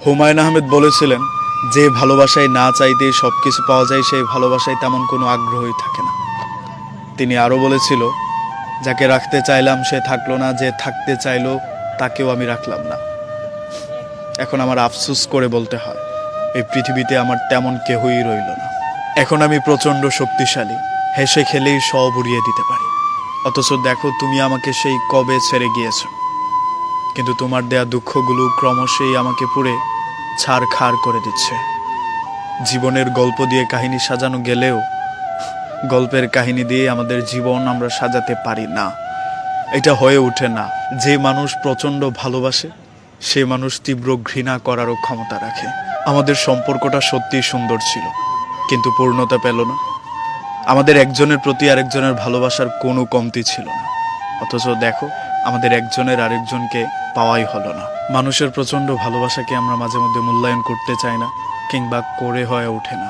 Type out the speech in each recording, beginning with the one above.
হুমায়ুন আহমেদ বলেছিলেন, যে ভালোবাসায় না চাইতেই সব কিছু পাওয়া যায় সেই ভালোবাসায় তেমন কোনো আগ্রহই থাকে না। তিনি আরও বলেছিল, যাকে রাখতে চাইলাম সে থাকলো না, যে থাকতে চাইলো তাকেও আমি রাখলাম না। এখন আমার আফসোস করে বলতে হয়, এই পৃথিবীতে আমার তেমন কেহই রইল না। এখন আমি প্রচণ্ড শক্তিশালী, হেসে খেলেই সব উড়িয়ে দিতে পারি। অথচ দেখো, তুমি আমাকে সেই কবে ছেড়ে গিয়েছ, কিন্তু তোমার দেয়া দুঃখগুলো ক্রমশই আমাকে পুড়ে ছারখার করে দিচ্ছে। জীবনের গল্প দিয়ে কাহিনী সাজানো গেলেও গল্পের কাহিনী দিয়ে আমাদের জীবন আমরা সাজাতে পারি না, এটা হয়ে ওঠে না। যে মানুষ প্রচণ্ড ভালোবাসে সে মানুষ তীব্র ঘৃণা করারও ক্ষমতা রাখে। আমাদের সম্পর্কটা সত্যিই সুন্দর ছিল, কিন্তু পূর্ণতা পেল না। আমাদের একজনের প্রতি আরেকজনের ভালোবাসার কোনো কমতি ছিল না, অথচ দেখো, আমাদের একজনের আরেকজনকে পাওয়াই হলো না। মানুষের প্রচণ্ড ভালোবাসাকে আমরা মাঝে মধ্যে মূল্যায়ন করতে চাই না, কিংবা করে হয়ে ওঠে না।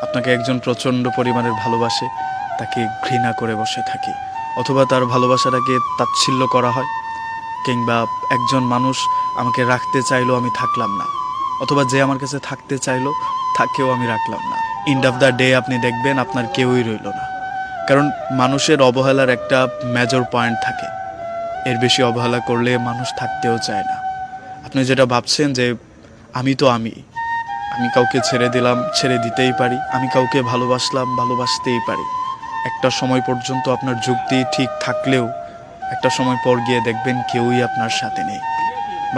আপনাকে একজন প্রচণ্ড পরিমাণের ভালোবাসে, তাকে ঘৃণা করে বসে থাকি, অথবা তার ভালোবাসাটাকে তাচ্ছিল্য করা হয়। কিংবা একজন মানুষ আমাকে রাখতে চাইলো, আমি থাকলাম না, অথবা যে আমার কাছে থাকতে চাইলো তাকেও আমি রাখলাম না। এন্ড অফ দ্য ডে আপনি দেখবেন আপনার কেউই রইল না। কারণ মানুষের অবহেলার একটা মেজর পয়েন্ট থাকে, এর বেশি অবহেলা করলে মানুষ থাকতেও চায় না। আপনি যেটা ভাবছেন যে আমি তো আমি কাউকে ছেড়ে দিলাম, ছেড়ে দিতেই পারি, আমি কাউকে ভালোবাসলাম, ভালোবাসতেই পারি। একটা সময় পর্যন্ত আপনার যুক্তি ঠিক থাকলেও একটা সময় পর গিয়ে দেখবেন কেউই আপনার সাথে নেই।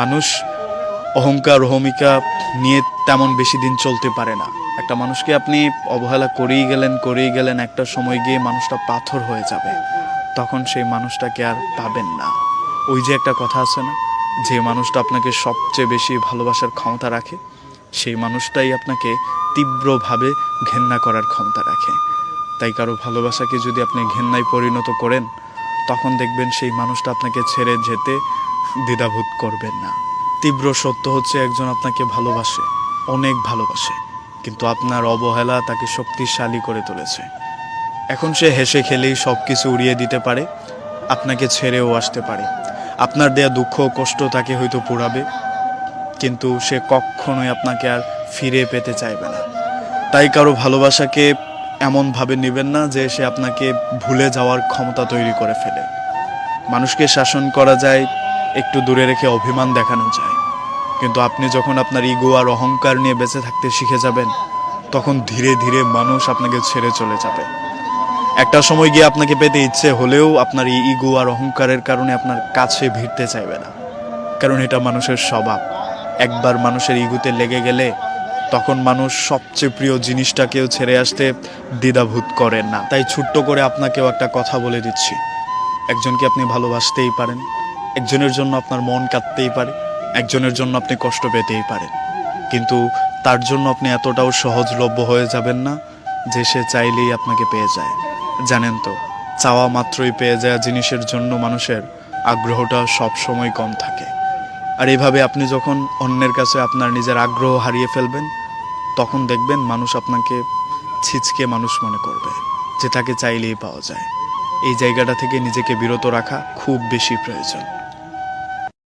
মানুষ অহংকার অহমিকা নিয়ে তেমন বেশি দিন চলতে পারে না। একটা মানুষকে আপনি অবহেলা করেই গেলেন, একটা সময় গিয়ে মানুষটা পাথর হয়ে যাবে, তখন সেই মানুষটাকে আর পাবেন না। ওই যে একটা কথা আছে না, যে মানুষটা আপনাকে সবচেয়ে বেশি ভালোবাসার ক্ষমতা রাখে সেই মানুষটাই আপনাকে তীব্রভাবে ঘেন্না করার ক্ষমতা রাখে। তাই কারো ভালোবাসাকে যদি আপনি ঘেন্নায় পরিণত করেন, তখন দেখবেন সেই মানুষটা আপনাকে ছেড়ে যেতে দ্বিধাবোধ করবেন না। তীব্র সত্য হচ্ছে, একজন আপনাকে ভালোবাসে, অনেক ভালোবাসে, কিন্তু আপনার অবহেলা তাকে শক্তিশালী করে তুলেছে। এখন সে হেসে খেলেই সব কিছু উড়িয়ে দিতে পারে, আপনাকে ছেড়েও আসতে পারে। আপনার দেয়া দুঃখ কষ্ট তাকে হয়তো পোড়াবে, কিন্তু সে কখনোই আপনাকে আর ফিরে পেতে চাইবে না। তাই কারো ভালোবাসাকে এমনভাবে নেবেন না যে সে আপনাকে ভুলে যাওয়ার ক্ষমতা তৈরি করে ফেলে। মানুষকে শাসন করা যায়, একটু দূরে রেখে অভিমান দেখানো যায়, কিন্তু আপনি যখন আপনার ইগো আর অহংকার নিয়ে বেঁচে থাকতে শিখে যাবেন, তখন ধীরে ধীরে মানুষ আপনাকে ছেড়ে চলে যাবে। একটা সময় গিয়ে আপনাকে পেতে ইচ্ছে হলেও আপনার এই ইগো আর অহংকারের কারণে আপনার কাছে ভিড়তে চাইবে না, কারণ এটা মানুষের স্বভাব। একবার মানুষের ইগোতে লেগে গেলে তখন মানুষ সবচেয়ে প্রিয় জিনিসটাকেও ছেড়ে আসতে দ্বিধাবোধ করেন না। তাই ছোট্ট করে আপনাকেও একটা কথা বলে দিচ্ছি, একজনকে আপনি ভালোবাসতেই পারেন, একজনের জন্য আপনার মন কাঁদতেই পারে, একজনের জন্য আপনি কষ্ট পেতেই পারেন, কিন্তু তার জন্য আপনি এতটাও সহজলভ্য হয়ে যাবেন না যে সে চাইলেই আপনাকে পেয়ে যায়। জানেন তো, চাওয়া মাত্রই পেয়ে যায় জিনিসের জন্য মানুষের আগ্রহটা সবসময় কম থাকে। আর এইভাবে আপনি যখন অন্যের কাছে আপনার নিজের আগ্রহ হারিয়ে ফেলবেন, তখন দেখবেন মানুষ আপনাকে ছিচকে মানুষ মনে করবে, যে তাকে চাইলেই পাওয়া যায়। এই জায়গাটা থেকে নিজেকে বিরত রাখা খুব বেশি প্রয়োজন।